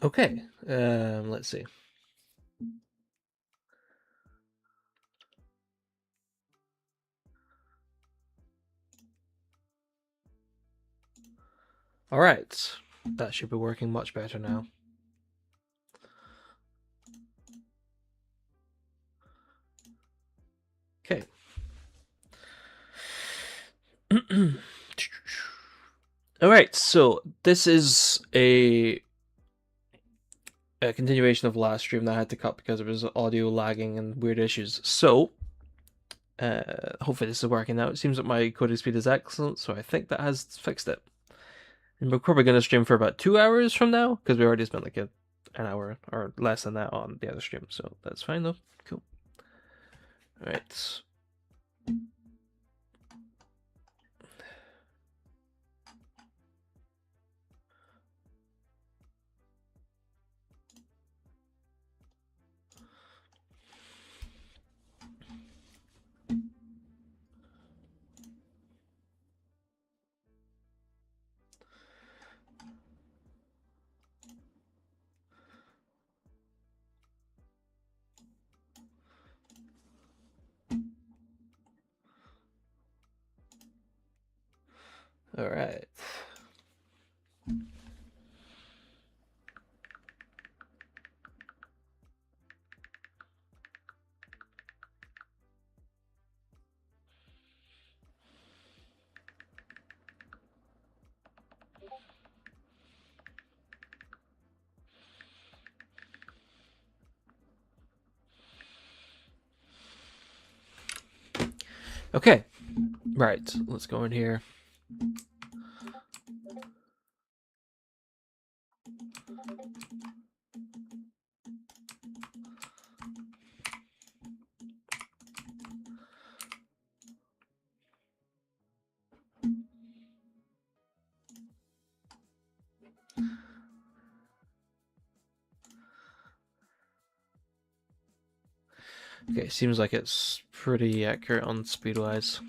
Okay, let's see. All right, that should be working much better now. Okay. All right, so this is a continuation of last stream that I had to cut because it was audio lagging and weird issues. So, hopefully this is working now. It seems that my coding speed is excellent, so I think that has fixed it. And we're probably going to stream for about 2 hours from now because we already spent like an hour or less than that on the other stream, so that's fine though. Cool. All right. All right. Okay. Right. Let's go in here. Okay, seems like it's pretty accurate on speed-wise.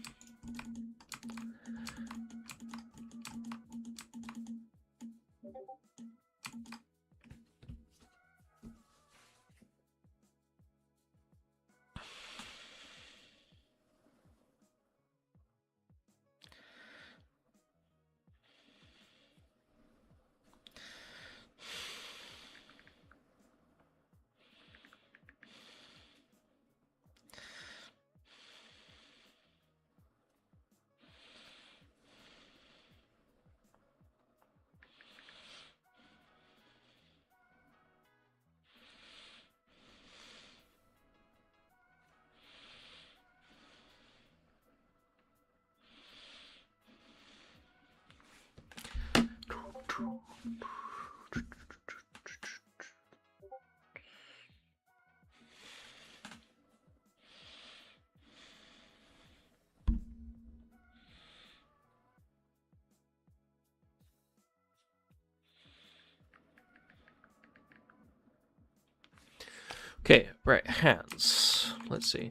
Okay, right, hands. Let's see.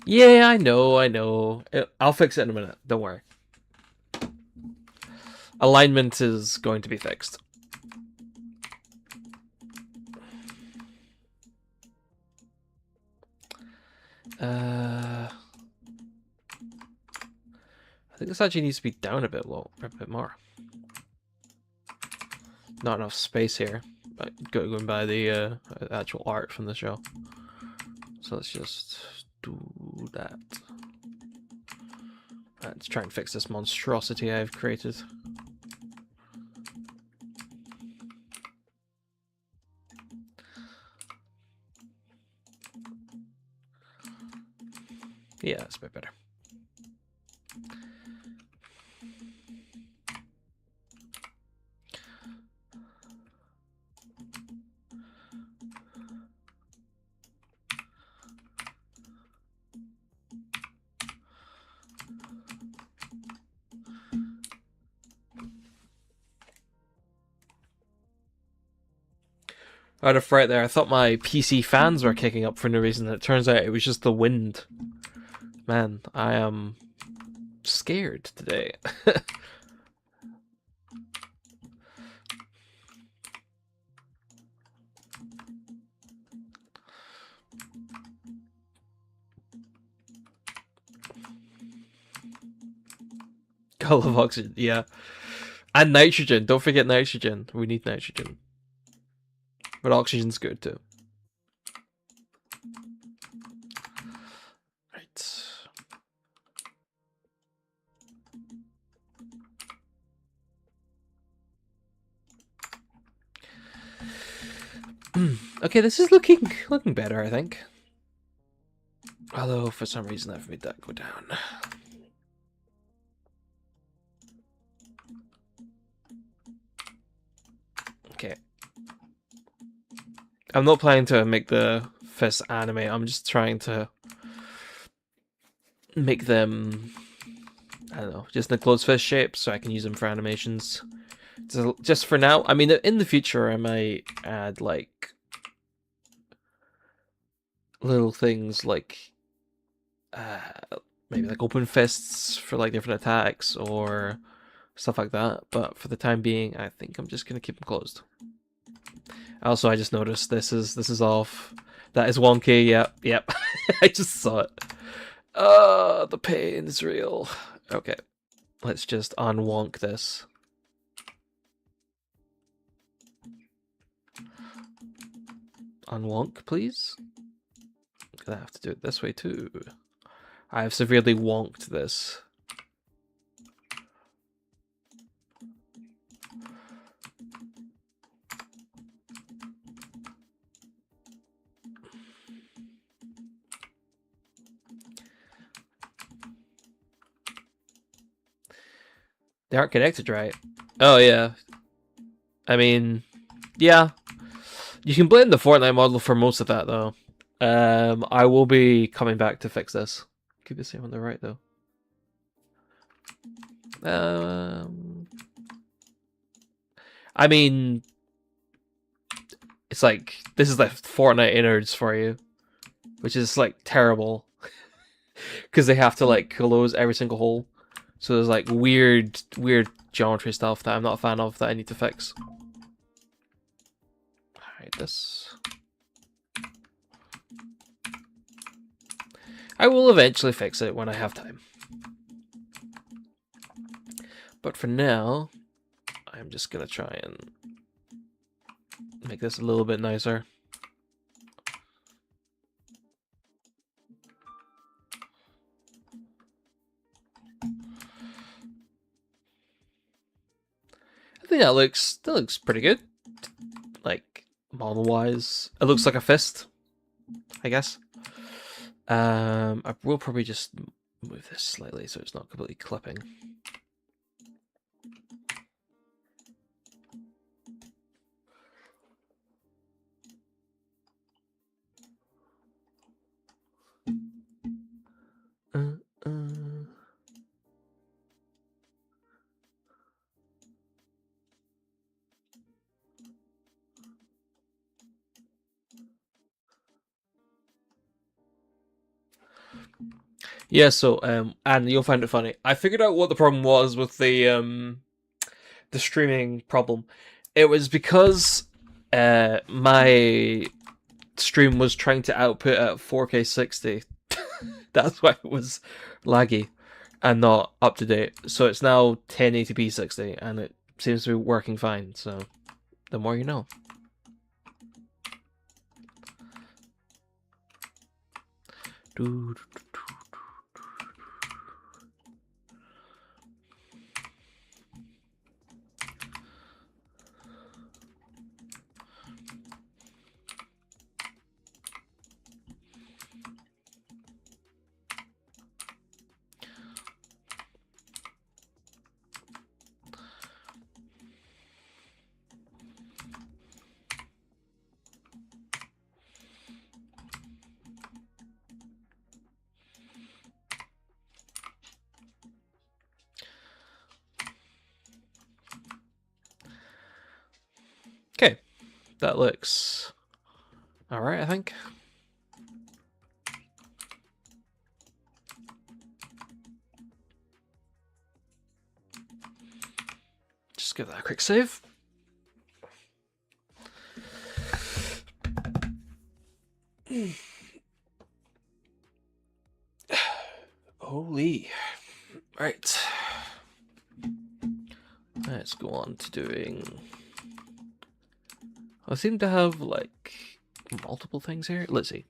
Yeah, I know. I'll fix it in a minute. Don't worry. Alignment is going to be fixed. I think this actually needs to be down a bit more. Not enough space here. Going by the actual art from the show. So let's just do that. Let's try and fix this monstrosity I've created. Yeah, it's a bit better. I had a fright there. I thought my PC fans were kicking up for no reason. It turns out it was just the wind. Man, I am scared today. Call of oxygen, yeah. And nitrogen. Don't forget nitrogen. We need nitrogen. But oxygen's good too. Right. Okay, this is looking better, I think. Although for some reason I've made that go down. Okay. I'm not planning to make the fists animate. I'm just trying to make them, I don't know, just in the closed fist shape so I can use them for animations. So just for now, I mean, in the future I might add like little things like maybe like open fists for like different attacks or stuff like that. But for the time being, I think I'm just gonna keep them closed. Also, I just noticed this is off. That is wonky. Yep. I just saw it. The pain is real. Okay, let's just unwonk this. Unwonk, please. I'm gonna have to do it this way too. I have severely wonked this. They aren't connected, right? Oh yeah. I mean, yeah. You can blame the Fortnite model for most of that, though. I will be coming back to fix this. Keep the same on the right, though. I mean, it's like this is the Fortnite innards for you, which is like terrible because they have to like close every single hole. So there's like weird geometry stuff that I'm not a fan of that I need to fix. Alright, this. I will eventually fix it when I have time. But for now, I'm just gonna try and make this a little bit nicer. I think that looks pretty good. Like model wise, it looks like a fist, I guess. I will probably just move this slightly so it's not completely clipping. Yeah, so and you'll find it funny. I figured out what the problem was with the streaming problem. It was because my stream was trying to output at 4K 60. That's why it was laggy and not up to date. So it's now 1080p 60 and it seems to be working fine. So the more you know. Okay, that looks alright, I think. Just give that a quick save. Holy. Right. Let's go on to doing... I seem to have, like, multiple things here. Let's see.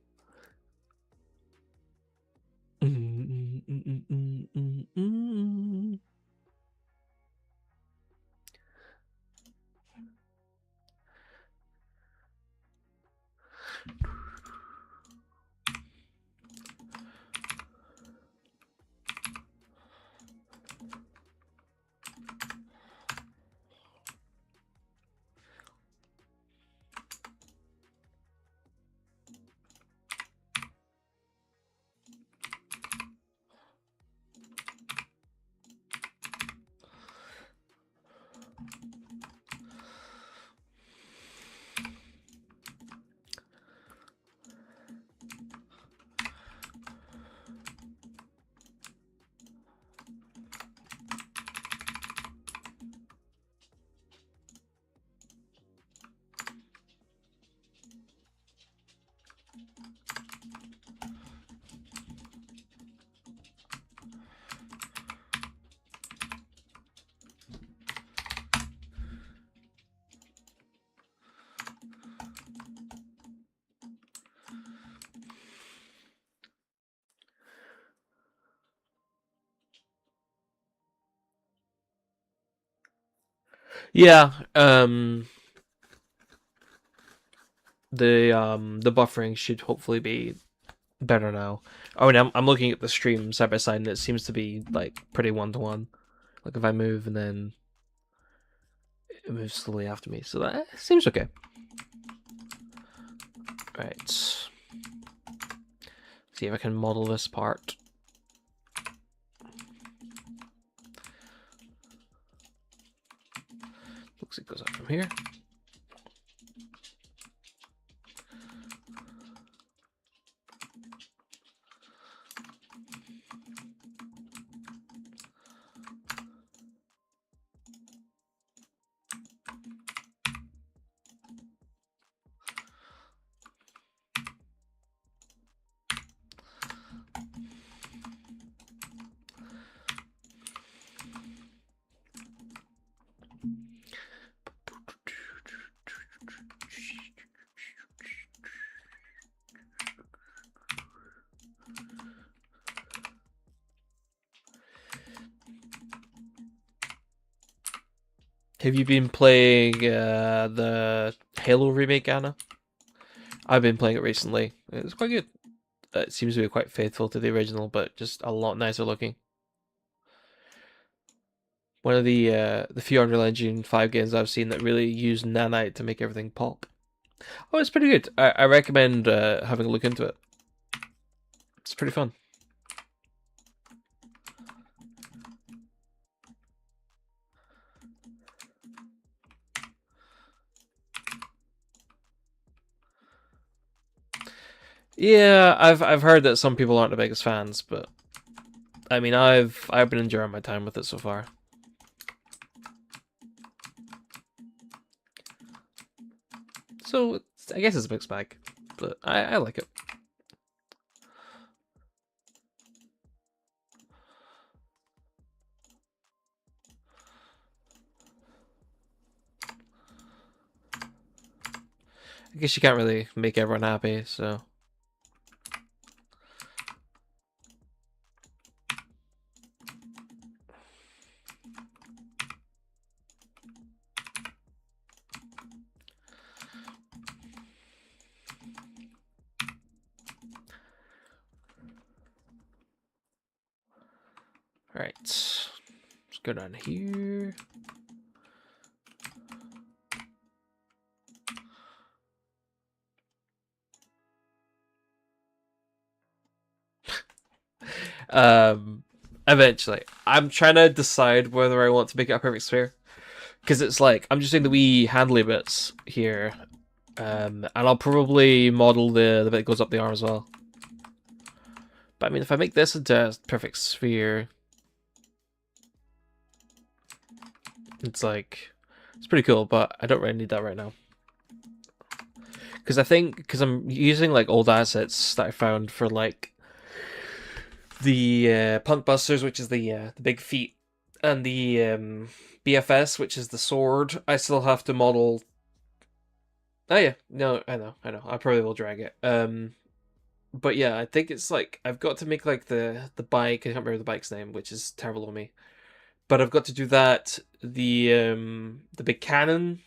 Yeah, the buffering should hopefully be better now. Oh, and I'm looking at the stream side by side, and it seems to be like pretty 1-to-1. Like if I move and then it moves slowly after me, so that seems okay. Right. See if I can model this part. Looks like it goes up from here. Have you been playing the Halo remake, Anna? I've been playing it recently. It's quite good. It seems to be quite faithful to the original, but just a lot nicer looking. One of the few Unreal Engine 5 games I've seen that really used Nanite to make everything pop. Oh, it's pretty good. I recommend having a look into it. It's pretty fun. Yeah, I've heard that some people aren't the biggest fans, but I mean I've been enjoying my time with it so far. So I guess it's a mixed bag, but I like it. I guess you can't really make everyone happy, so. Alright, let's go down here. Eventually. I'm trying to decide whether I want to make it a perfect sphere. because it's like I'm just doing the wee handly bits here, and I'll probably model the bit that goes up the arm as well. But I mean, if I make this into a perfect sphere, it's like it's pretty cool. But I don't really need that right now because I'm using like old assets that I found for like the Punk Busters, which is the big feet, and the BFS, which is the sword. I still have to model. Oh yeah, no, I know. I probably will drag it. But yeah, I think it's like I've got to make like the bike. I can't remember the bike's name, which is terrible on me. But I've got to do that. The big cannon.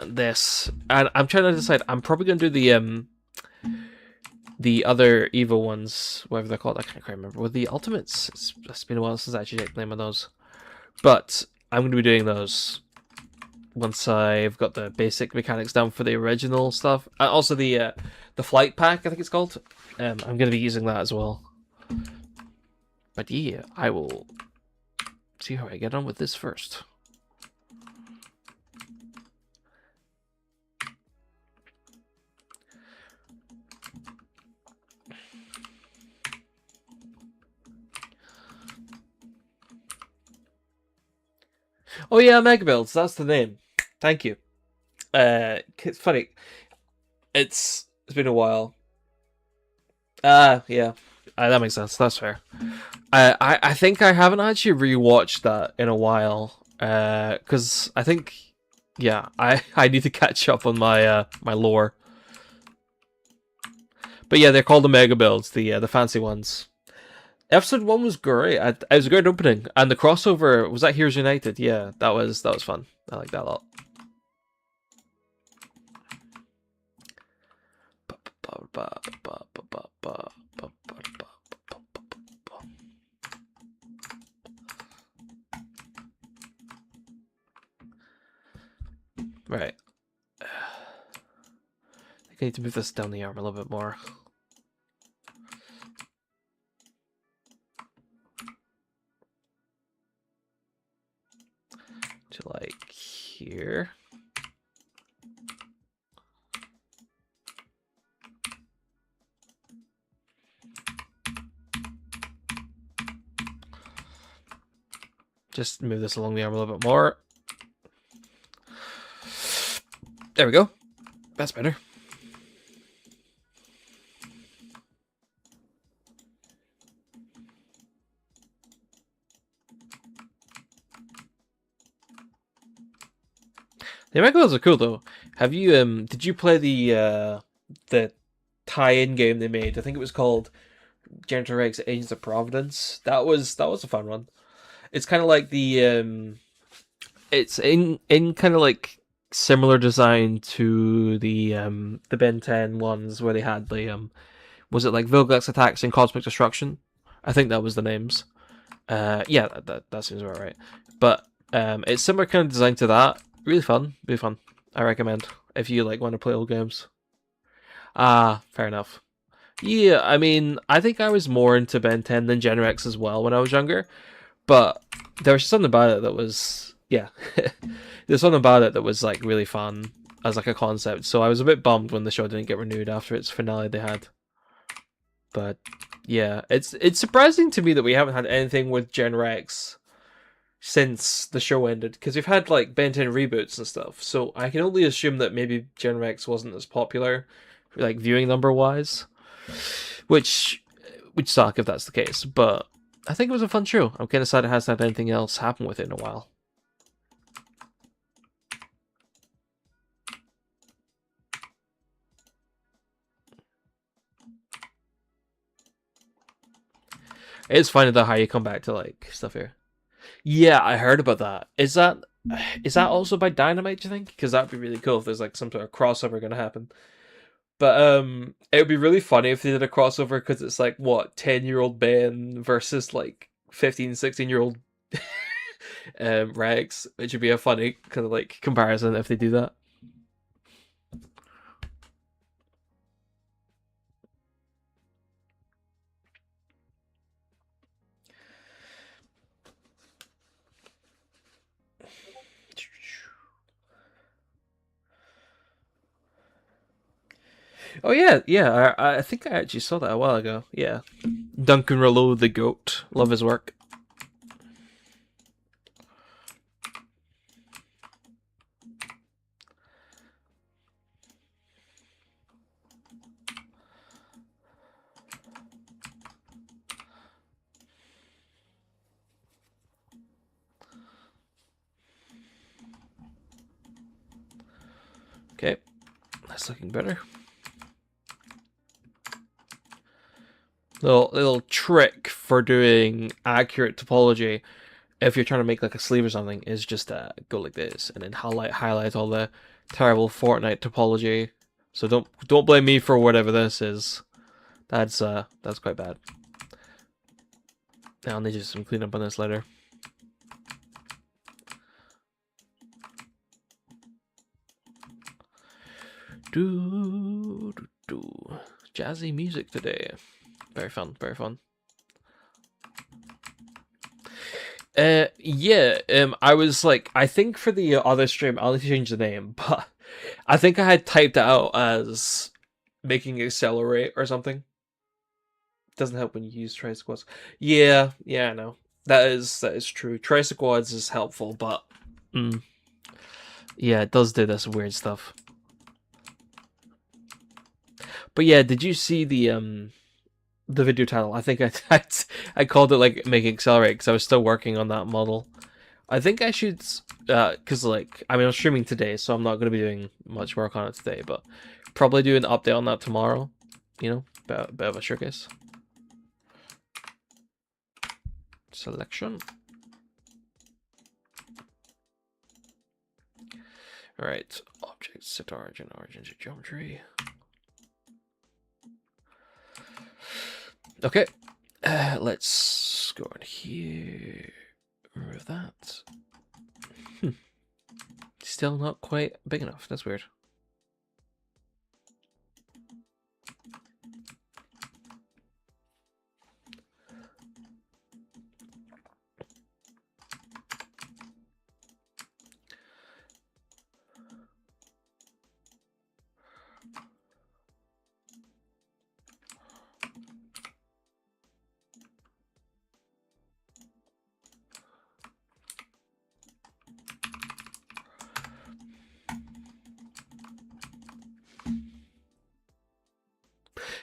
This, and I'm trying to decide. I'm probably gonna do the other evil ones, whatever they're called. I can't quite remember. With the ultimates, it's been a while since I actually checked the name of those. But I'm going to be doing those once I've got the basic mechanics down for the original stuff. Also the flight pack, I think it's called. I'm going to be using that as well. But yeah, I will see how I get on with this first. Oh yeah, Mega Builds, that's the name. Thank you. It's funny. It's been a while. Yeah. That makes sense. That's fair. I think I haven't actually rewatched that in a while. Because I think, yeah, I need to catch up on my lore. But yeah, they're called the Mega Builds, the fancy ones. Episode 1 was great. It was a great opening, and the crossover was that Heroes United. Yeah, that was fun. I like that a lot. Right. I think I need to move this down the arm a little bit more. To like here. Just move this along the arm a little bit more. There we go. That's better. The Mechalos are cool though. Have you did you play the tie-in game they made? I think it was called Janitor Rex Agents of Providence. That was a fun one. It's kind of like it's in kind of like similar design to the Ben 10 ones where they had the was it like Vilgax Attacks and Cosmic Destruction? I think that was the names. Yeah, that seems about right. But it's similar kind of design to that. Really fun, really fun. I recommend if you like want to play old games. Ah, fair enough. Yeah, I mean, I think I was more into Ben 10 than Gen Rex as well when I was younger, but there was something about it that was, yeah, there's something about it that was like really fun as like a concept. So I was a bit bummed when the show didn't get renewed after its finale they had. But yeah, it's surprising to me that we haven't had anything with Gen Rex since the show ended, because we've had like Ben 10 reboots and stuff. So I can only assume that maybe Gen Rex wasn't as popular, like viewing number wise, which would suck if that's the case. But I think it was a fun show. I'm kind of sad it hasn't had anything else happen with it in a while. It's funny though how you come back to like stuff here. Yeah, I heard about that. Is that also by Dynamite? Do you think? Because that'd be really cool if there's like some sort of crossover going to happen. But it would be really funny if they did a crossover because it's like what 10-year-old Ben versus like 15, 16-year-old Rex, which would be a funny kind of like comparison if they do that. Oh yeah, yeah. I think I actually saw that a while ago. Yeah, Duncan Rouleau, the goat. Love his work. Okay, that's looking better. Little trick for doing accurate topology, if you're trying to make like a sleeve or something, is just go like this and then highlight all the terrible Fortnite topology. So don't blame me for whatever this is. That's quite bad. I'll need to do some cleanup on this later. Jazzy music today. Very fun, very fun. Yeah, I was like, I think for the other stream, I'll need to change the name, but I think I had typed it out as making accelerate or something. Doesn't help when you use try squads. Yeah, I know. That is true. Try squads is helpful, but yeah, it does do this weird stuff. But yeah, did you see the video title? I think I called it like make accelerate because I was still working on that model. I think I should, because like I mean I'm streaming today, so I'm not going to be doing much work on it today, but probably do an update on that tomorrow. You know, bit of a showcase. Selection. All right, object set origin to geometry. Okay, let's go on here. Remove that. Still not quite big enough. That's weird.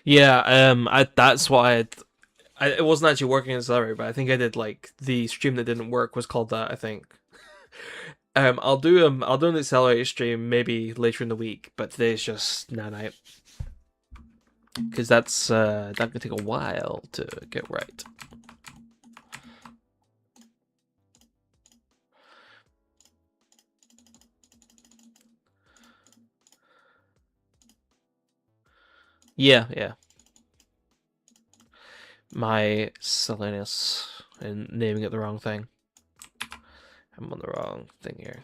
Yeah, that's why it wasn't actually working in Celery, but I think I did like the stream that didn't work was called that, I think. I'll do an accelerated stream maybe later in the week, but today's just Nanite. Because that's gonna take a while to get right. Yeah. My silliness in naming it the wrong thing. I'm on the wrong thing here.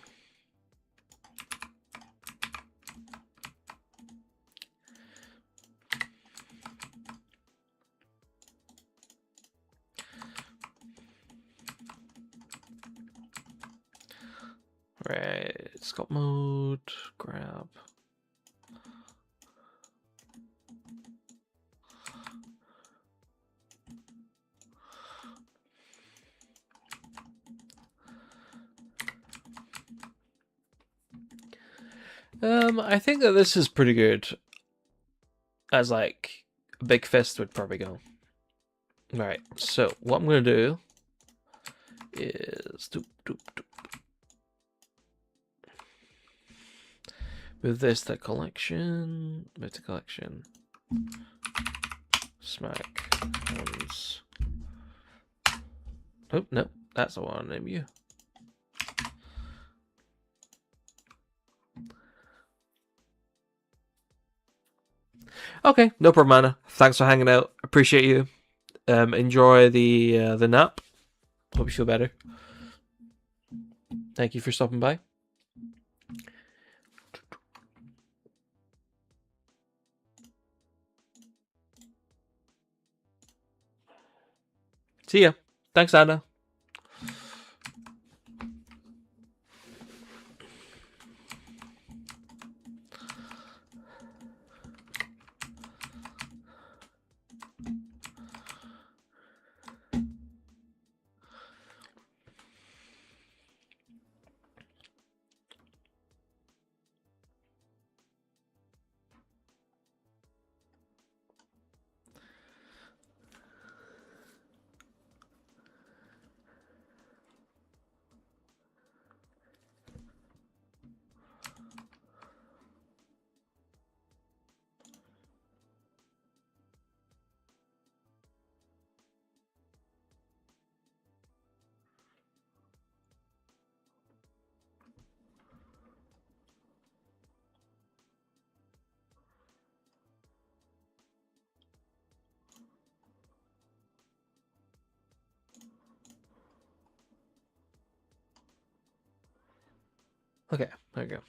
Right, sculpt mode, grab. I think that this is pretty good. As like a big fist would probably go. Alright, so what I'm gonna do is move this to collection, move to collection, smack hands. Oh no, that's the one name you. Okay, no problem, Anna. Thanks for hanging out. Appreciate you. Enjoy the nap. Hope you feel better. Thank you for stopping by. See ya. Thanks, Anna. Okay, there we go.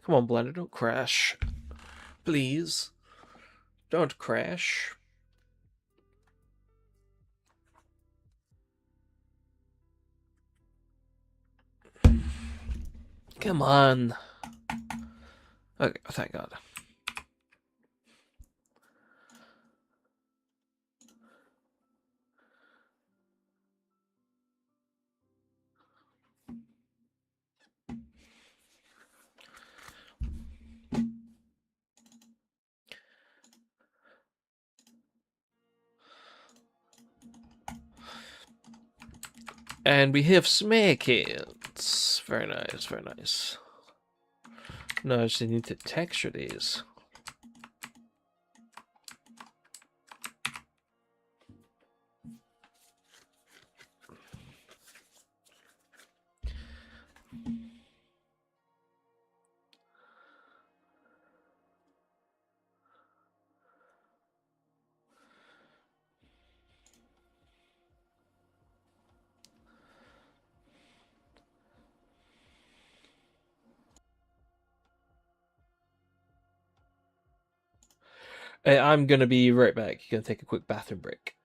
Come on, Blender, don't crash. Please. Don't crash. Come on. Okay, thank God. And we have Smackins. Very nice, very nice. No, I just need to texture these. I'm gonna be right back. Gonna take a quick bathroom break.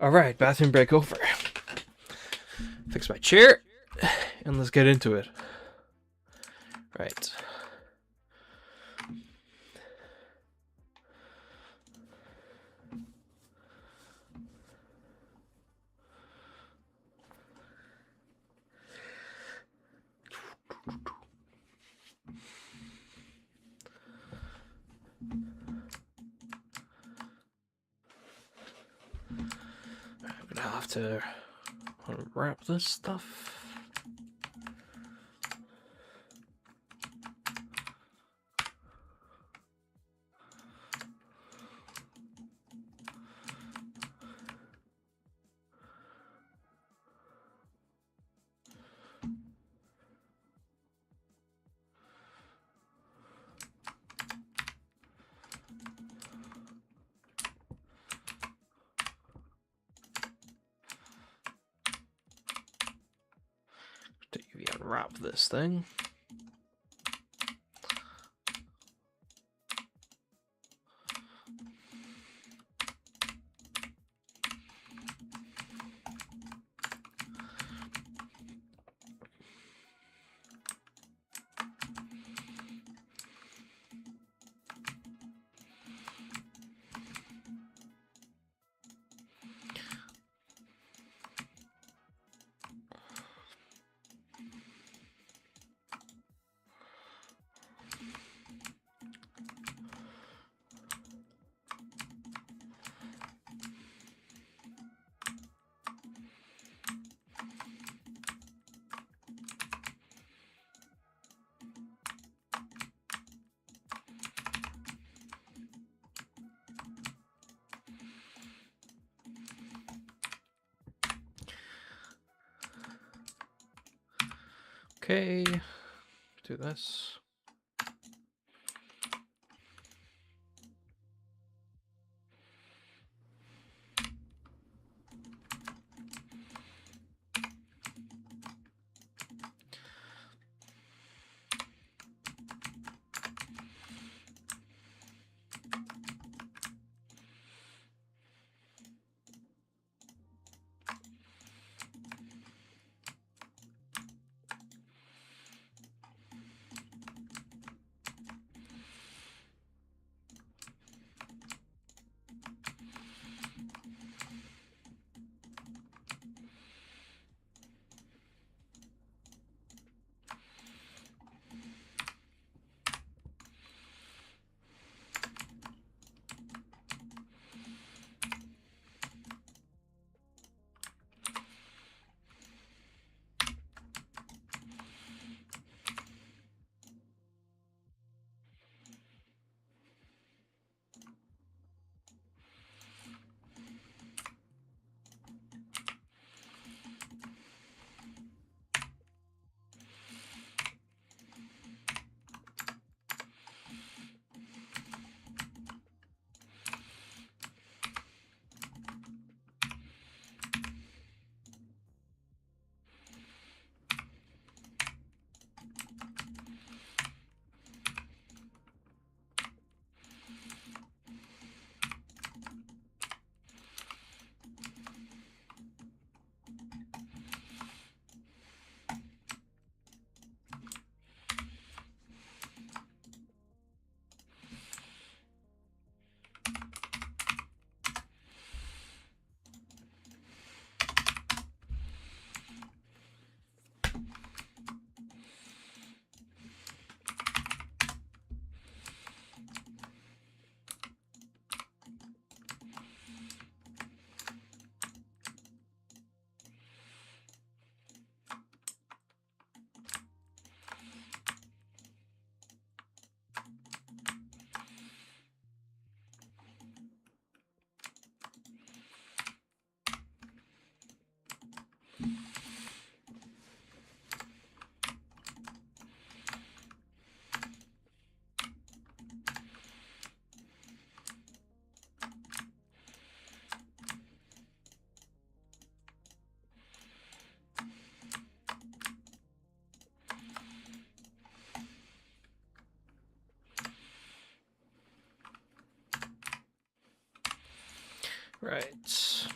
Alright, bathroom break over. Fix my chair, and let's get into it. Right. I'm gonna have to unwrap this stuff. Unwrap this thing. Okay, do this. Right.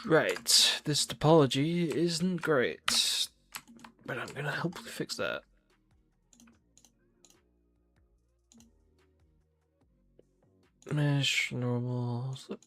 Right, this topology isn't great, but I'm gonna hopefully fix that. Mesh, normal, slip.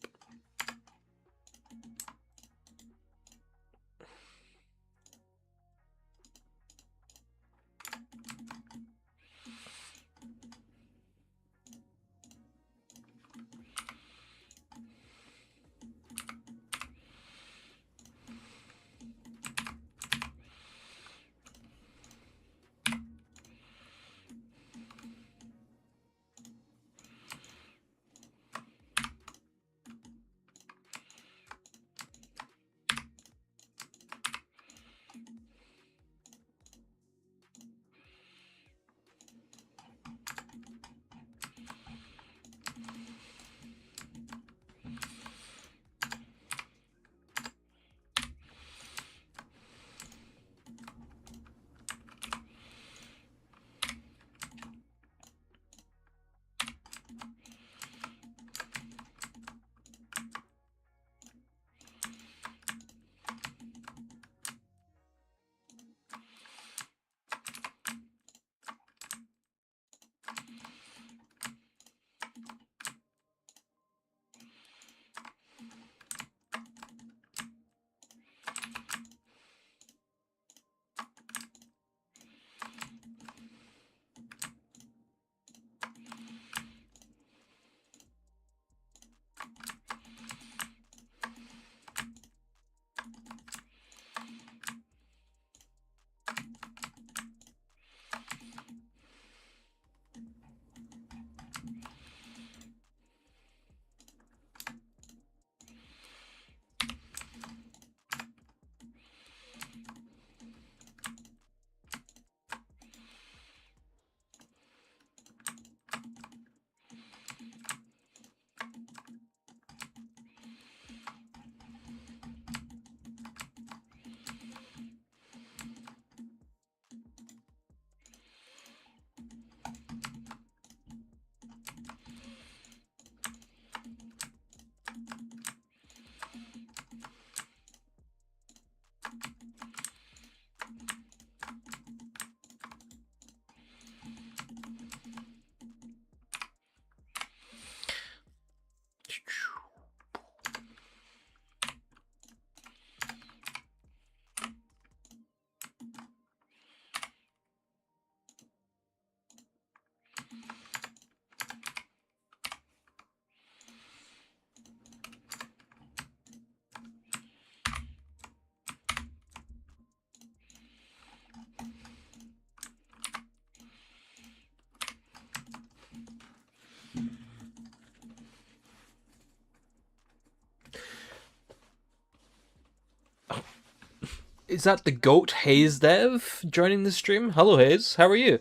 Is that the goat Hayes Dev joining the stream? Hello Hayes, how are you?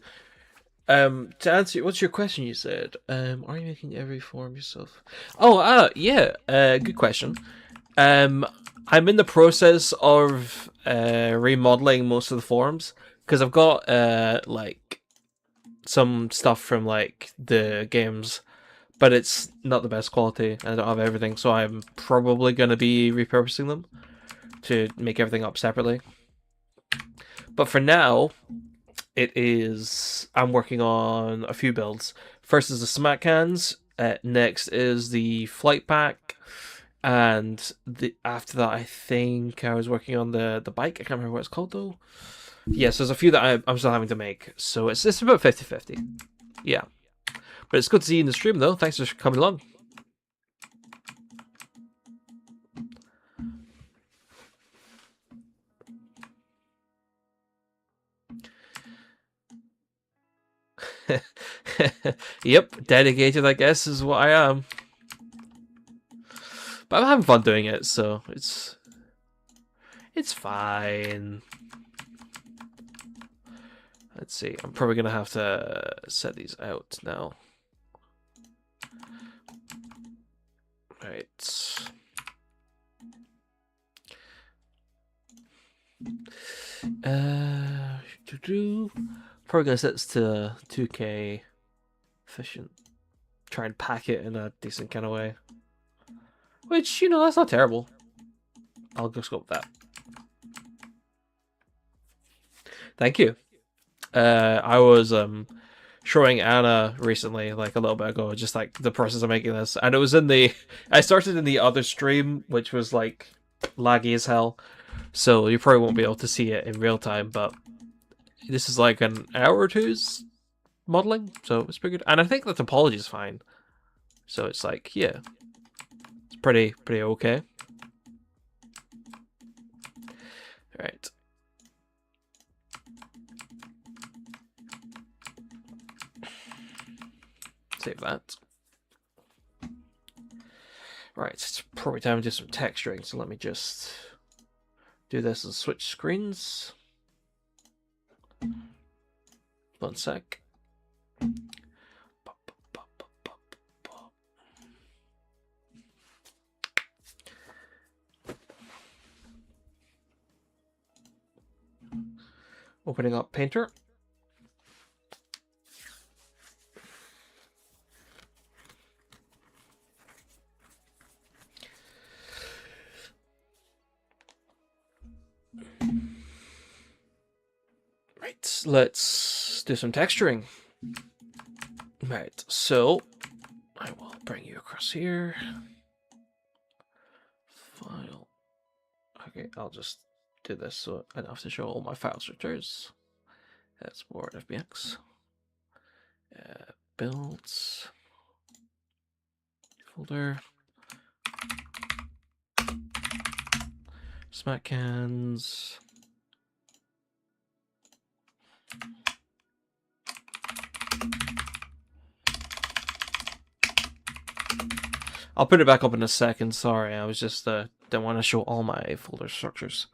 To answer, what's your question? You said, are you making every form yourself? Oh, yeah. Good question. I'm in the process of remodeling most of the forms because I've got like some stuff from like the games, but it's not the best quality, and I don't have everything, so I'm probably gonna be repurposing them to make everything up separately. But for now, I'm working on a few builds. First is the smack cans. Next is the flight pack, and after that, I think I was working on the bike. I can't remember what it's called though. Yes, there's a few that I'm still having to make, so it's about 50-50. Yeah, but it's good to see you in the stream though. Thanks for coming along. Yep, dedicated, I guess, is what I am. But I'm having fun doing it, so it's fine. Let's see. I'm probably gonna have to set these out now. Right. Probably gonna set this to 2K efficient. Try and pack it in a decent kind of way. Which, you know, that's not terrible. I'll just go with that. Thank you. I was showing Anna recently, like a little bit ago, just like the process of making this, and it was I started in the other stream, which was like laggy as hell, so you probably won't be able to see it in real time, but this is like an hour or two's modeling, so it's pretty good, and I think the topology is fine, so it's like, yeah, it's pretty okay. All right. Save that. Right, it's probably time to do some texturing, so let me just do this and switch screens. 1 sec. Opening up Painter. Right, let's do some texturing. Right, so I will bring you across here. File. Okay, I'll just do this so I don't have to show all my file structures. Export FBX. Builds. Folder. Smack cans. I'll put it back up in a second. Sorry, I was just don't want to show all my folder structures.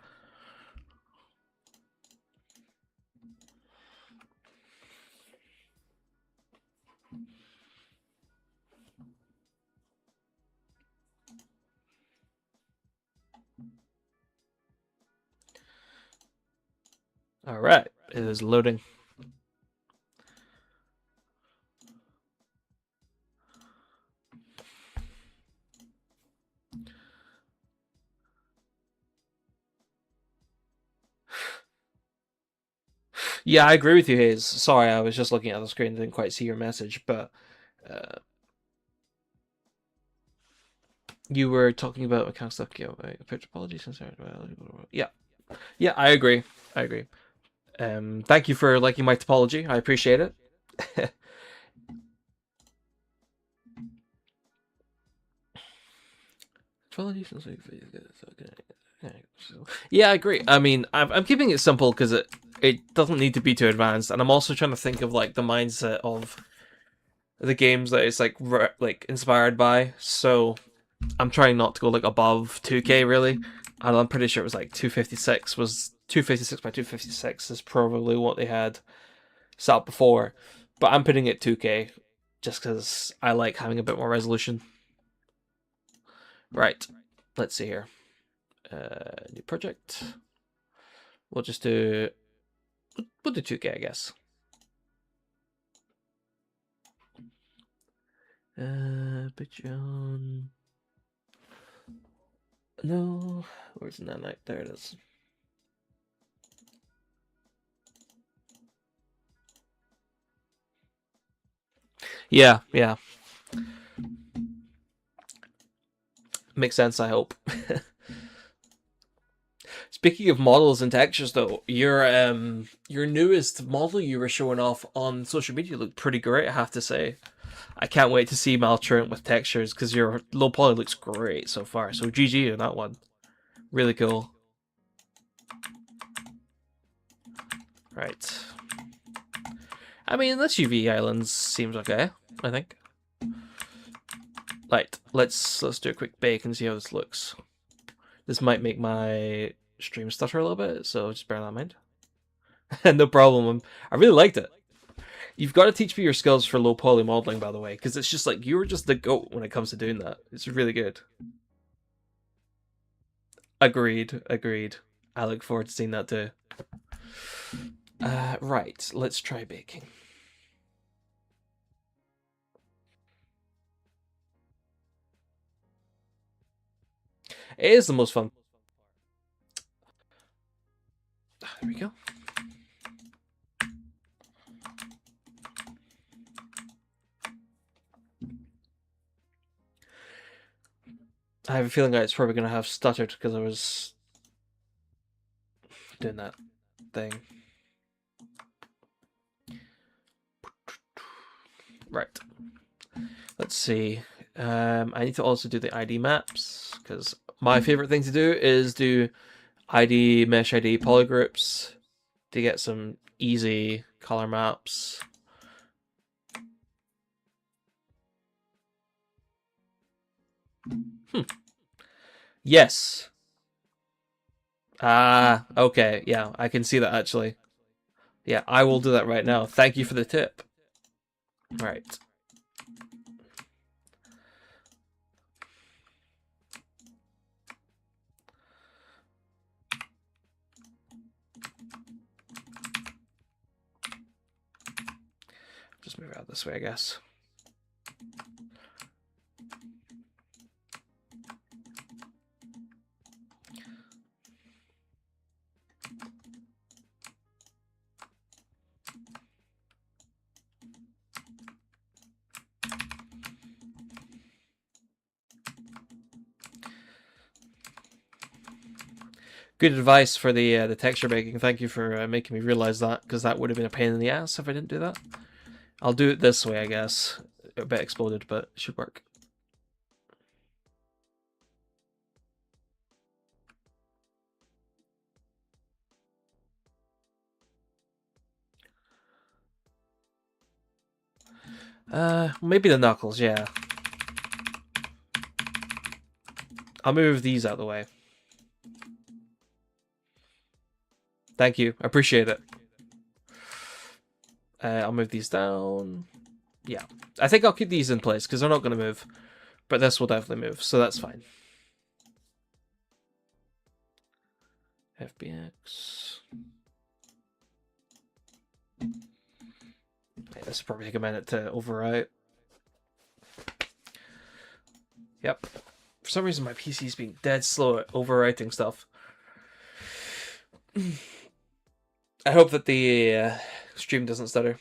All right, it is loading. Yeah, I agree with you, Hayes. Sorry, I was just looking at the screen and didn't quite see your message, but you were talking about account stuff. Apologies, yeah, yeah, I agree. Thank you for liking my topology. I appreciate it. Yeah, I agree. I mean, I'm keeping it simple because it doesn't need to be too advanced, and I'm also trying to think of like the mindset of the games that it's like inspired by. So I'm trying not to go like above 2K really, and I'm pretty sure it was like 256 by 256 is probably what they had set up before, but I'm putting it 2K just because I like having a bit more resolution. Right, let's see here. New project. We'll just do. We'll do 2K, I guess. Picture on. No, where's Nanite? There it is. Yeah, yeah. Makes sense, I hope. Speaking of models and textures, though, your newest model you were showing off on social media looked pretty great, I have to say. I can't wait to see Maltruant with textures because your low poly looks great so far. So GG on that one. Really cool. Right. I mean, this UV Islands seems okay, I think. Right, let's do a quick bake and see how this looks. This might make my stream stutter a little bit, so just bear that in mind. No problem. I really liked it. You've got to teach me your skills for low poly modeling, by the way, because it's just like you're just the goat when it comes to doing that. It's really good. Agreed. Agreed. I look forward to seeing that too. Right, let's try baking. It is the most fun. There we go. I have a feeling that it's probably going to have stuttered because I was doing that thing. Right. Let's see. I need to also do the ID maps because my favorite thing to do is do ID, mesh ID, polygroups to get some easy color maps. Yes. Ah, okay. Yeah, I can see that actually. Yeah, I will do that right now. Thank you for the tip. Right. Just move out this way, I guess. Good advice for the texture baking. Thank you for making me realize that, because that would have been a pain in the ass if I didn't do that. I'll do it this way, I guess. A bit exploded, but it should work. Maybe the knuckles, yeah. I'll move these out of the way. Thank you. I appreciate it. I'll move these down. Yeah. I think I'll keep these in place because they're not going to move. But this will definitely move, so that's fine. FBX. Okay, this will probably take a minute to overwrite. Yep. For some reason, my PC's being dead slow at overwriting stuff. I hope that the stream doesn't stutter.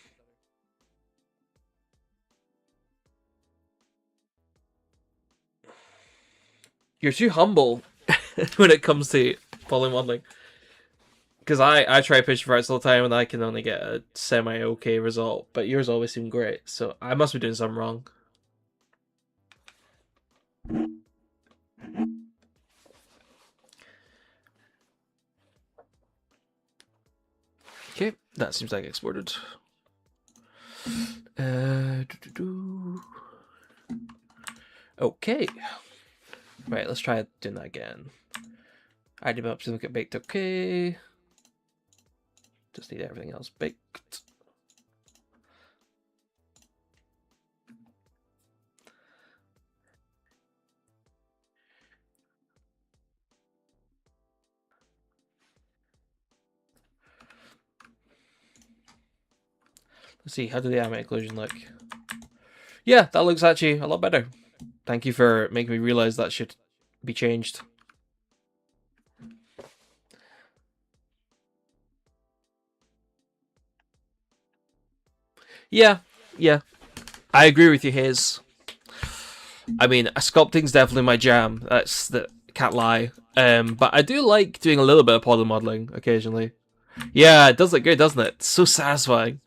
You're too humble when it comes to polymodeling. Because I try pushing for it all the time and I can only get a semi-okay result, but yours always seem great, so I must be doing something wrong. Okay, that seems like exported. Okay. Right, let's try doing that again. ID maps don't get baked. Okay. Just need everything else baked. Let's see, how did the animate occlusion look? Yeah, that looks actually a lot better. Thank you for making me realize that should be changed. Yeah, I agree with you, Hayes. I mean, sculpting's definitely my jam. Can't lie. But I do like doing a little bit of model modeling occasionally. Yeah, it does look good, doesn't it? It's so satisfying.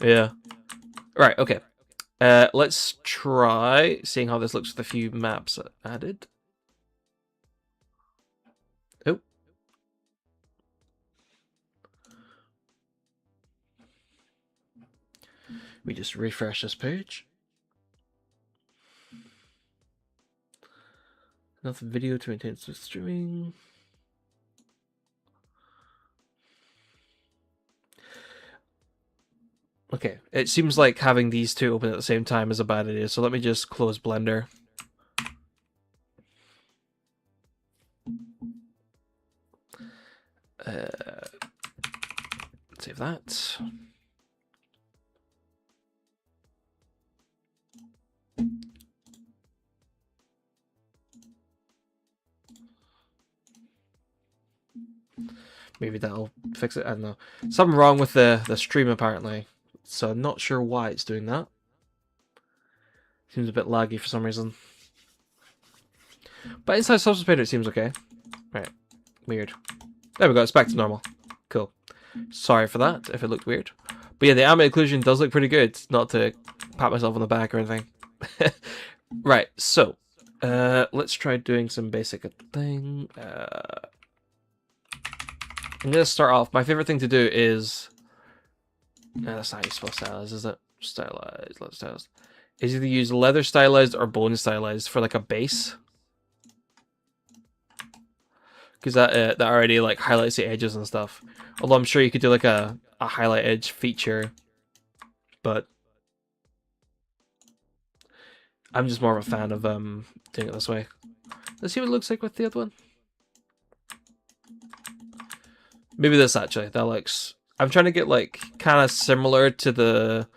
Yeah. Right. Okay. Let's try seeing how this looks with a few maps added. Oh. We just refresh this page. Enough video to maintain streaming. Okay, it seems like having these two open at the same time is a bad idea, so let me just close Blender. Save that. Maybe that'll fix it. I don't know. Something wrong with the stream apparently, so I'm not sure why it's doing that. Seems a bit laggy for some reason. But inside Substance Painter it seems okay. Right. Weird. There we go, it's back to normal. Cool. Sorry for that, if it looked weird. But yeah, the ambient occlusion does look pretty good. Not to pat myself on the back or anything. Right, so let's try doing some basic thing. I'm gonna start off. My favorite thing to do is that's not how you spell stylized, is it? Stylized, let's stylized. Is either use leather stylized or bone stylized for like a base. Because that already like highlights the edges and stuff. Although I'm sure you could do like a highlight edge feature, but I'm just more of a fan of doing it this way. Let's see what it looks like with the other one. Maybe this actually. That looks. I'm trying to get like kind of similar to the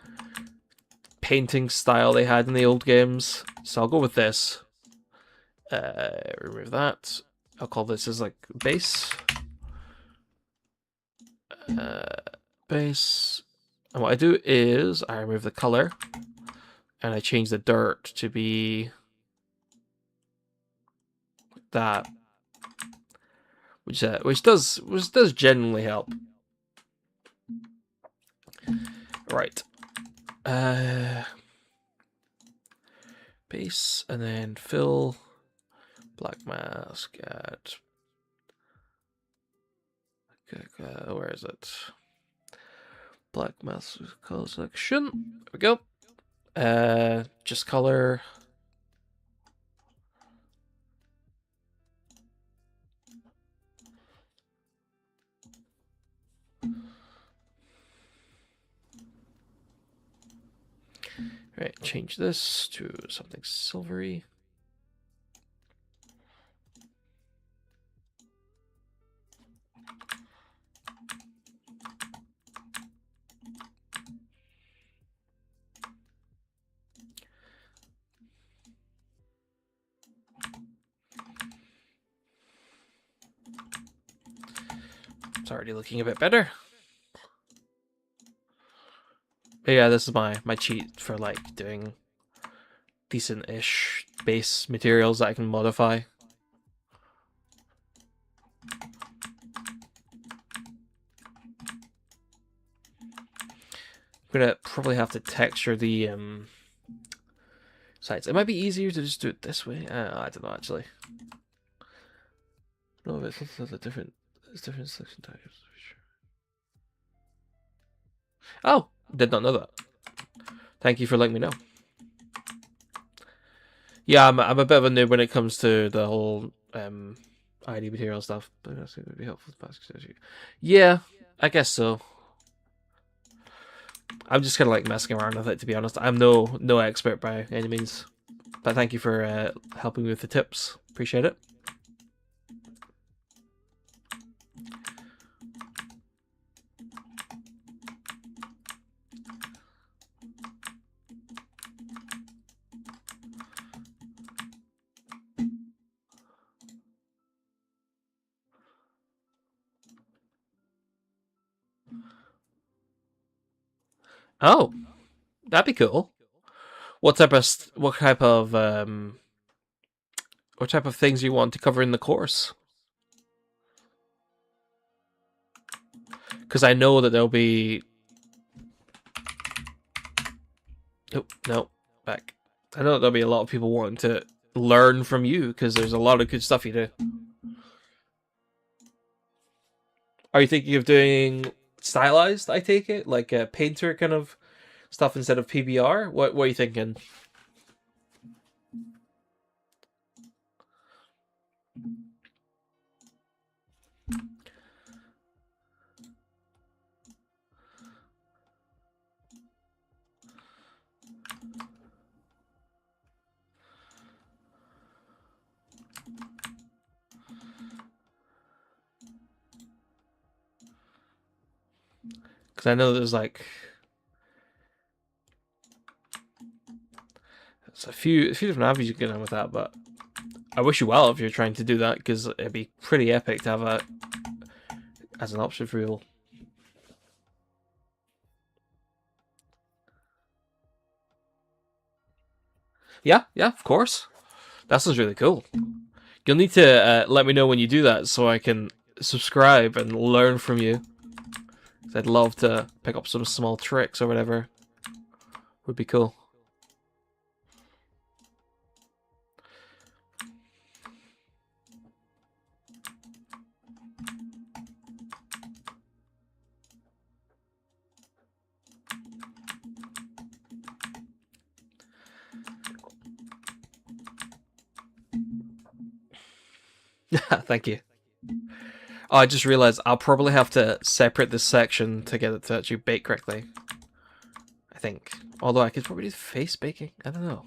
painting style they had in the old games, so I'll go with this. Remove that. I'll call this as like base. Base. And what I do is I remove the color and I change the dirt to be that, which does genuinely help. Right. Base and then fill. Black mask at. Where is it? Black mask color selection. There we go. Just color. Right, change this to something silvery. It's already looking a bit better. But yeah, this is my cheat for like doing decent-ish base materials that I can modify. I'm gonna probably have to texture the sides. It might be easier to just do it this way. I don't know actually. No, it's a different. It's different selection types. Oh, did not know that. Thank you for letting me know. Yeah, I'm a bit of a noob when it comes to the whole ID material stuff. But that's going to be helpful. Yeah, I guess so. I'm just kind of like messing around with it, to be honest. I'm no expert by any means, but thank you for helping me with the tips. Appreciate it. Oh, that'd be cool. What type of things you want to cover in the course? Because I know that there'll be. Oh no, back. I know that there'll be a lot of people wanting to learn from you because there's a lot of good stuff you do. Are you thinking of doing stylized? I take it like a painter kind of stuff instead of PBR. What are you thinking? Because I know there's a few different avenues you can get on with that, but I wish you well if you're trying to do that because it'd be pretty epic to have that as an option for you. Yeah, of course. That sounds really cool. You'll need to let me know when you do that so I can subscribe and learn from you. I'd love to pick up some small tricks or whatever. Would be cool. Thank you. Oh, I just realized I'll probably have to separate this section to get it to actually bake correctly. I think. Although I could probably do face baking. I don't know.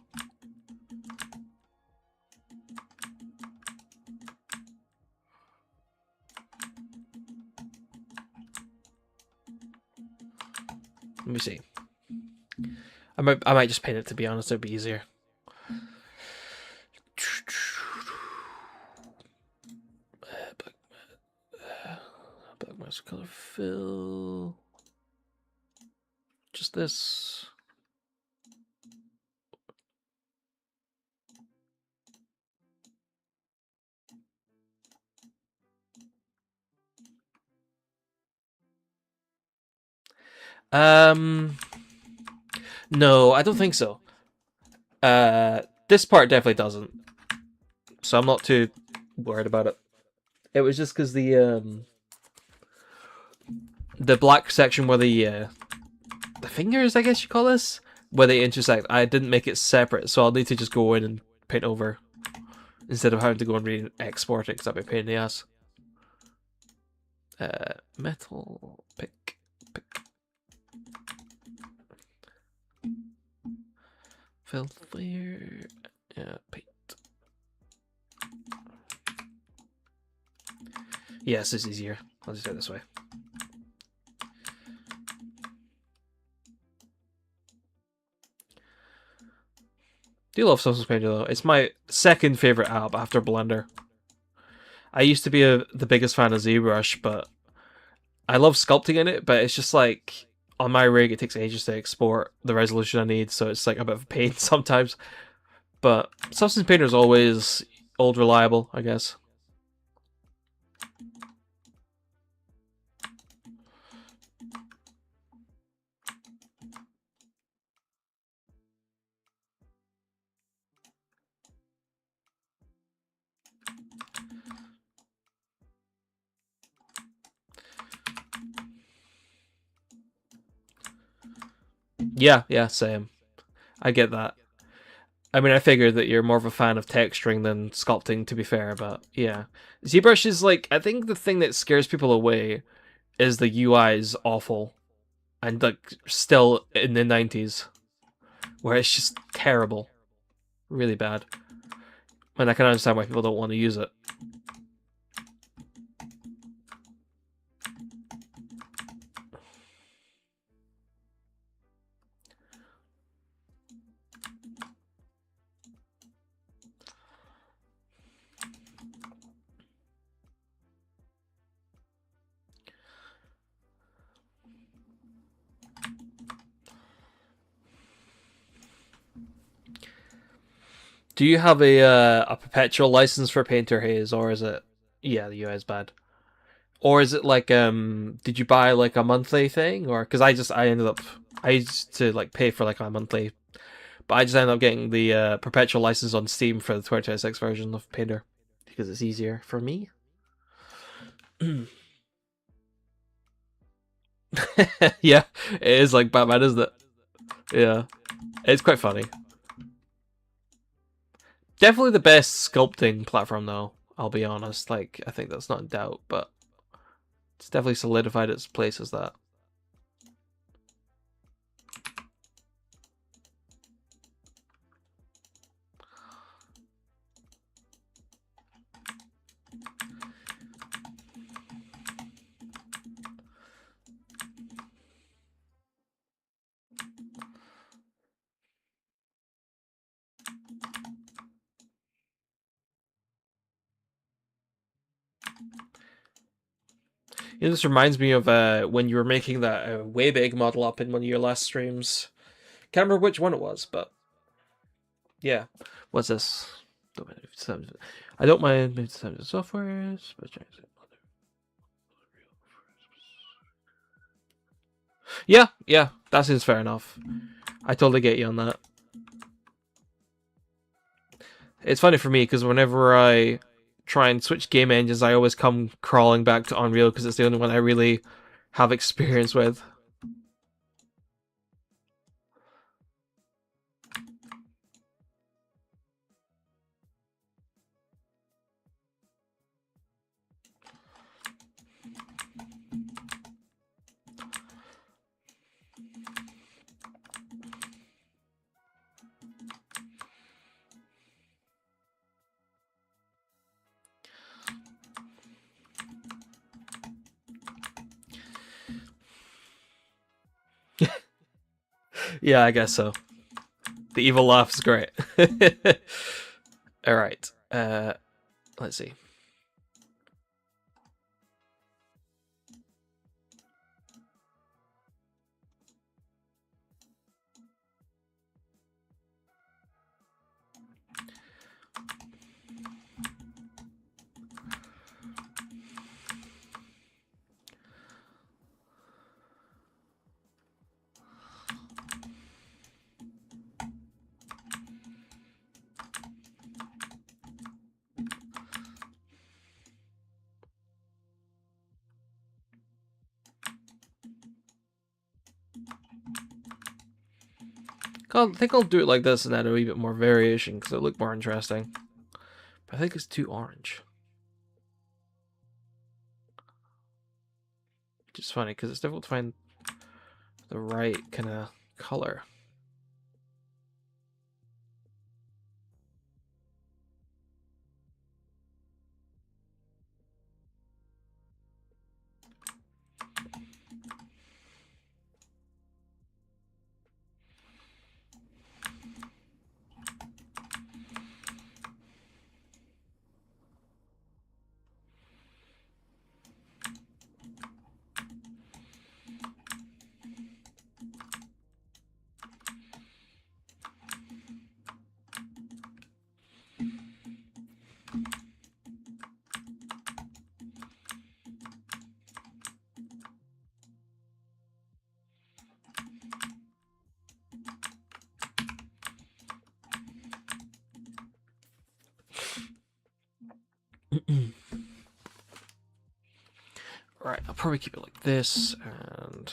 Let me see. I might just paint it, to be honest. It'd be easier. Black mask color fill. Just this. No, I don't think so. This part definitely doesn't. So I'm not too worried about it. It was just because the black section where the fingers, I guess you call this, where they intersect, I didn't make it separate, so I'll need to just go in and paint over instead of having to go and re-export it because that'd be a pain in the ass. Metal pick. Fill clear. Yeah, paint. Yes, it's easier. I'll just do it this way. Do love Substance Painter though. It's my second favorite app after Blender. I used to be the biggest fan of ZBrush, but I love sculpting in it. But it's just like on my rig, it takes ages to export the resolution I need, so it's like a bit of a pain sometimes. But Substance Painter is always old reliable, I guess. Yeah, same. I get that. I mean, I figured that you're more of a fan of texturing than sculpting, to be fair, but yeah. ZBrush is like, I think the thing that scares people away is the UI is awful. And like, still in the 90s, where it's just terrible. Really bad. And I can understand why people don't want to use it. Do you have a perpetual license for Painter Haze, or is it? Yeah, the UI is bad. Or is it like did you buy like a monthly thing, or because I ended up I used to like pay for like a monthly, but I just ended up getting the perpetual license on Steam for the 2026 version of Painter because it's easier for me. Yeah, it is like Batman, isn't it? Yeah, it's quite funny. Definitely the best sculpting platform, though. I'll be honest. Like, I think that's not in doubt, but it's definitely solidified its place as that. You know, this reminds me of when you were making that way big model up in one of your last streams. Can't remember which one it was, but yeah. What's this? I don't mind software. Yeah, yeah, that seems fair enough. I totally get you on that. It's funny for me because whenever I try and switch game engines, I always come crawling back to Unreal because it's the only one I really have experience with. Yeah, I guess so. The evil laugh is great. All right. Let's see. I think I'll do it like this and add a wee bit more variation because it'll look more interesting. But I think it's too orange. Which is funny because it's difficult to find the right kind of color. Alright, I'll probably keep it like this and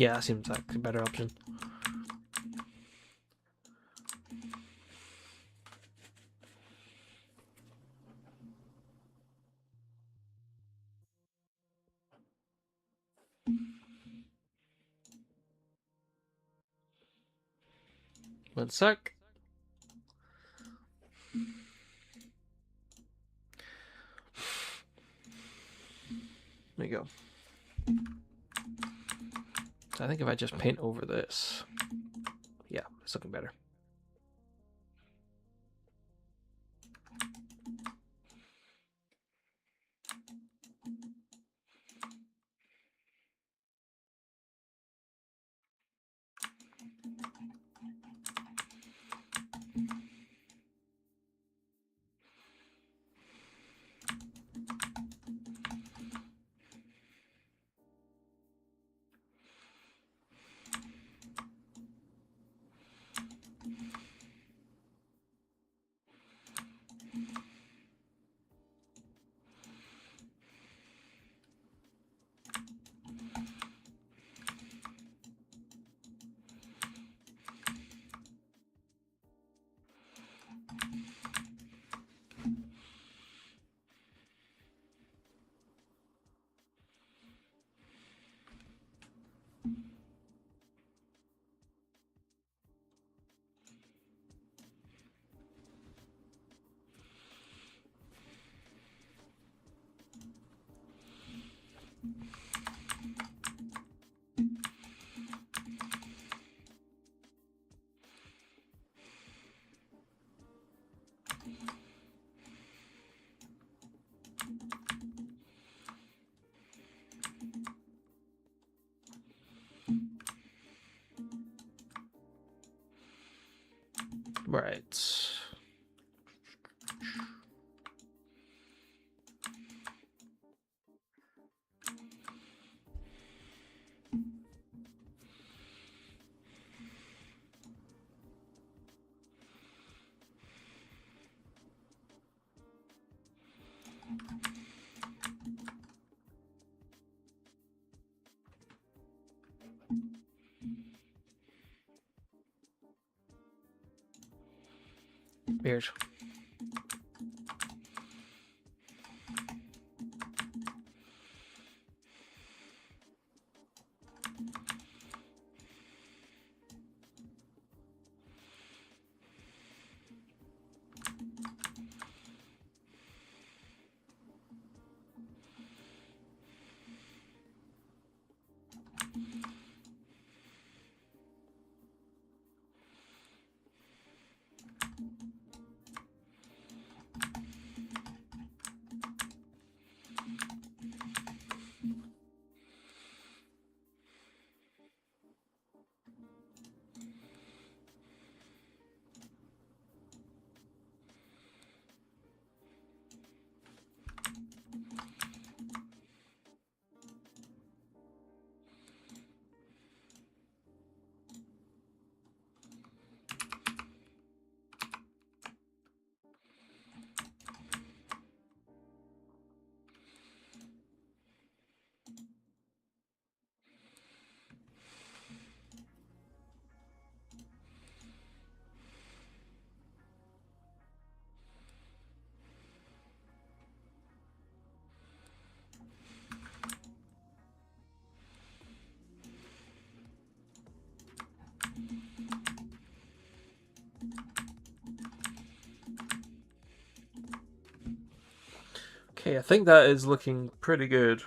Yeah, that seems like a better option. One sec. There you go. So I think if I just paint over this, yeah, it's looking better. Right. Weird. Okay, I think that is looking pretty good.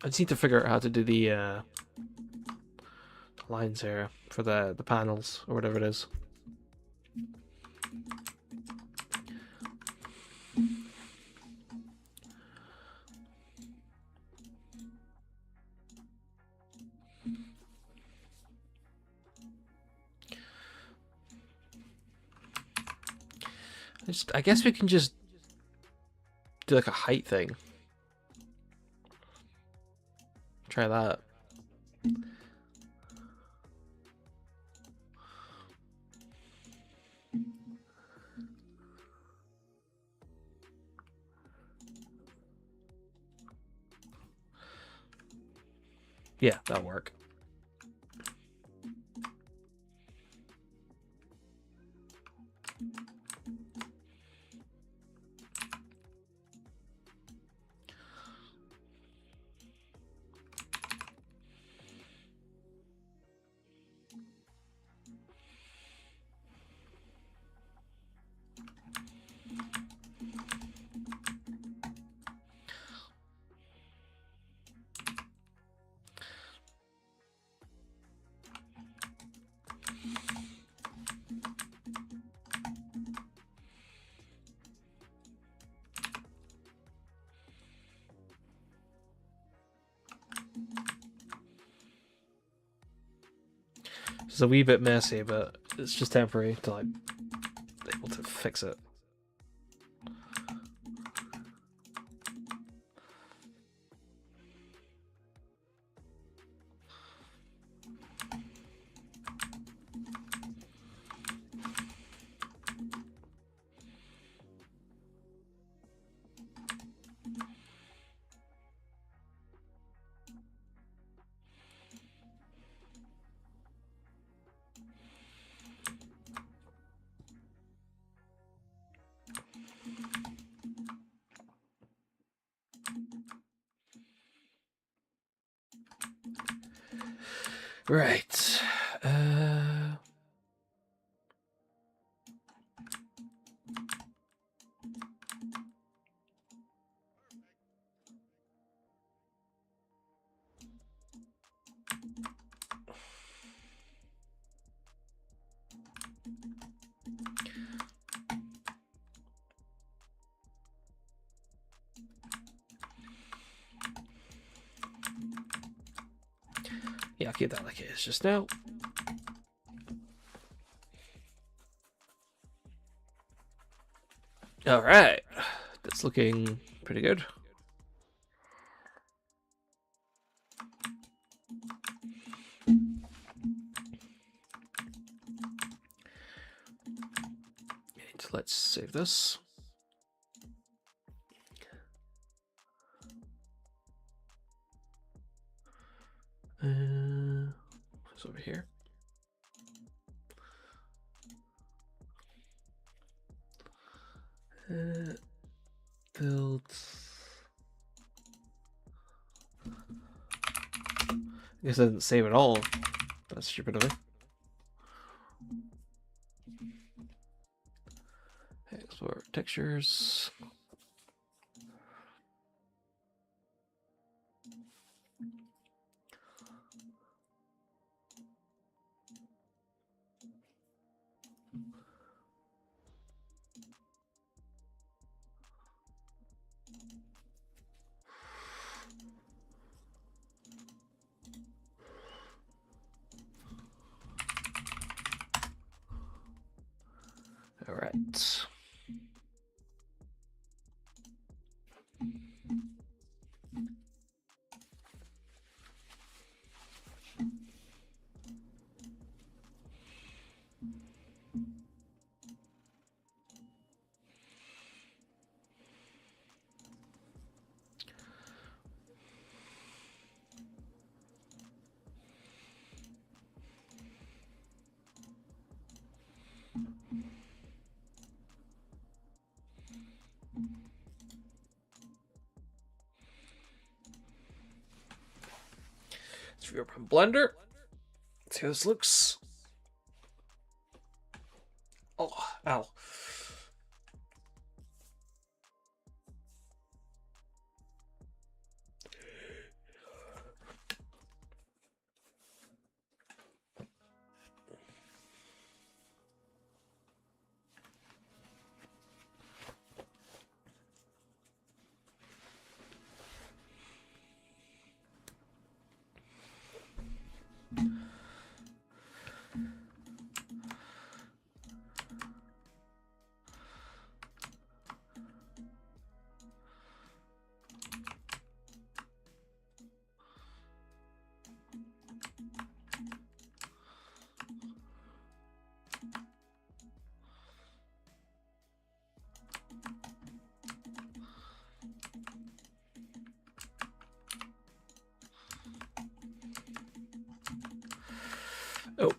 I just need to figure out how to do the lines here for the panels or whatever it is. I guess we can just do like a height thing. Try that. Yeah, that'll work. It's a wee bit messy, but it's just temporary till I'm able to fix it. Right. Yeah, I'll keep that like it is just now. All right, that's looking pretty good. And let's save this. It's over here. Build. I guess I didn't save it all. That's stupid of me. Explore textures. All right. Let's reopen Blender. See how this looks. Oh, ow.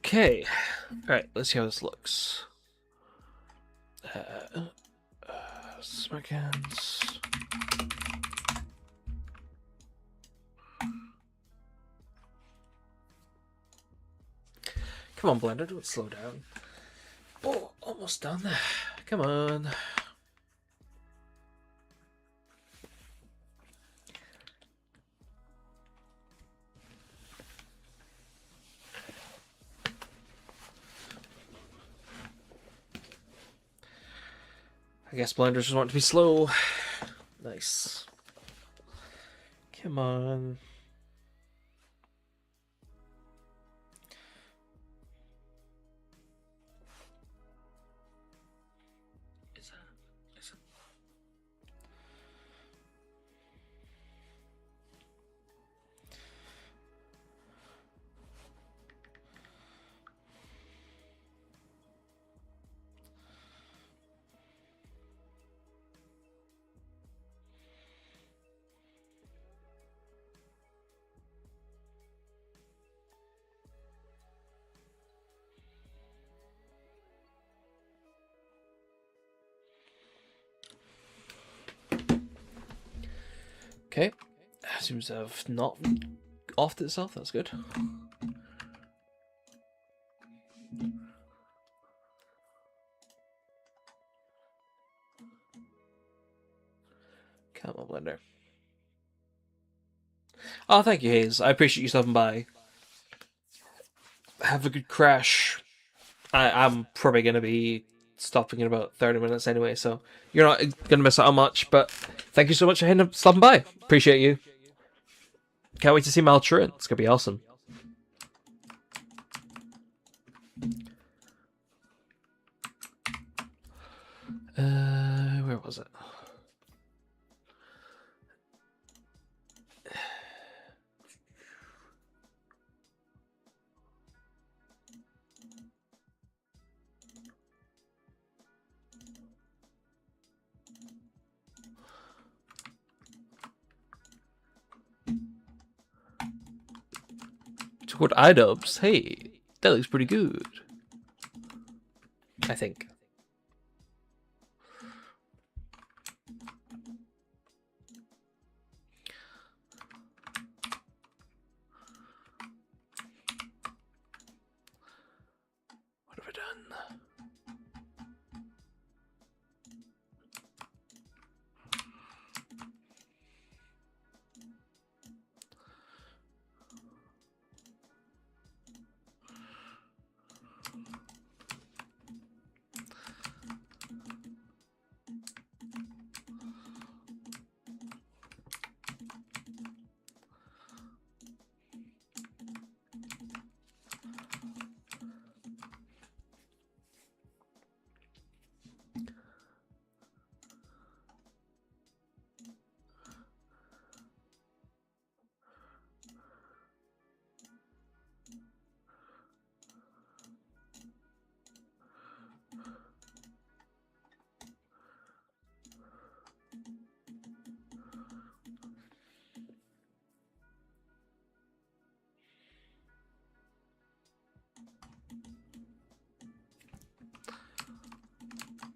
Okay. Alright, let's see how this looks. Smack hands. Come on, Blender, don't slow down. Oh, almost done. Come on. I guess Blender just want to be slow. Nice. Come on. Okay, seems to have not offed itself, that's good. Come on, Blender. Oh, thank you, Hayes. I appreciate you stopping by. Have a good crash. I'm probably going to be stopping in about 30 minutes anyway, so you're not going to miss out on much, but thank you so much for stopping by. Appreciate you. Can't wait to see Maltruant. It's going to be awesome. Where was it? Toward iDubbbz. Hey, that looks pretty good. I think. What have I done?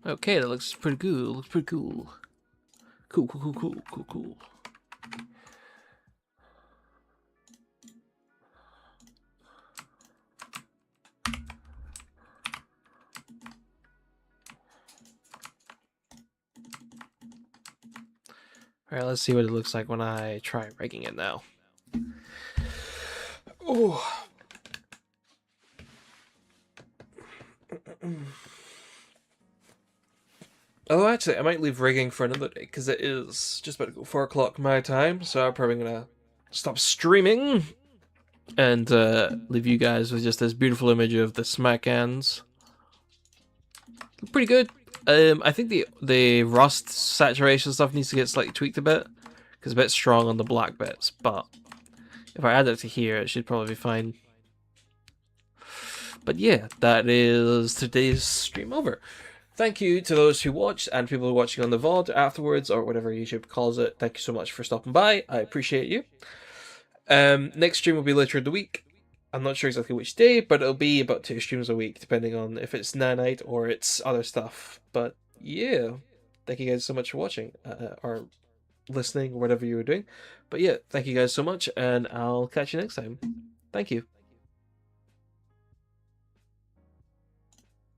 Okay, that looks pretty good. Looks pretty cool. Cool. Alright, let's see what it looks like when I try rigging it now. Oh. Although actually, I might leave rigging for another day, because it is just about to go 4 o'clock my time, so I'm probably going to stop streaming and leave you guys with just this beautiful image of the smack hands. Pretty good. I think the rust saturation stuff needs to get slightly tweaked a bit, because it's a bit strong on the black bits, but if I add it to here, it should probably be fine. But yeah, that is today's stream over. Thank you to those who watched and people who are watching on the VOD afterwards, or whatever YouTube calls it. Thank you so much for stopping by. I appreciate you. Next stream will be later in the week. I'm not sure exactly which day, but it'll be about 2 streams a week, depending on if it's Nanite or it's other stuff. But yeah, thank you guys so much for watching or listening, or whatever you were doing. But yeah, thank you guys so much, and I'll catch you next time. Thank you.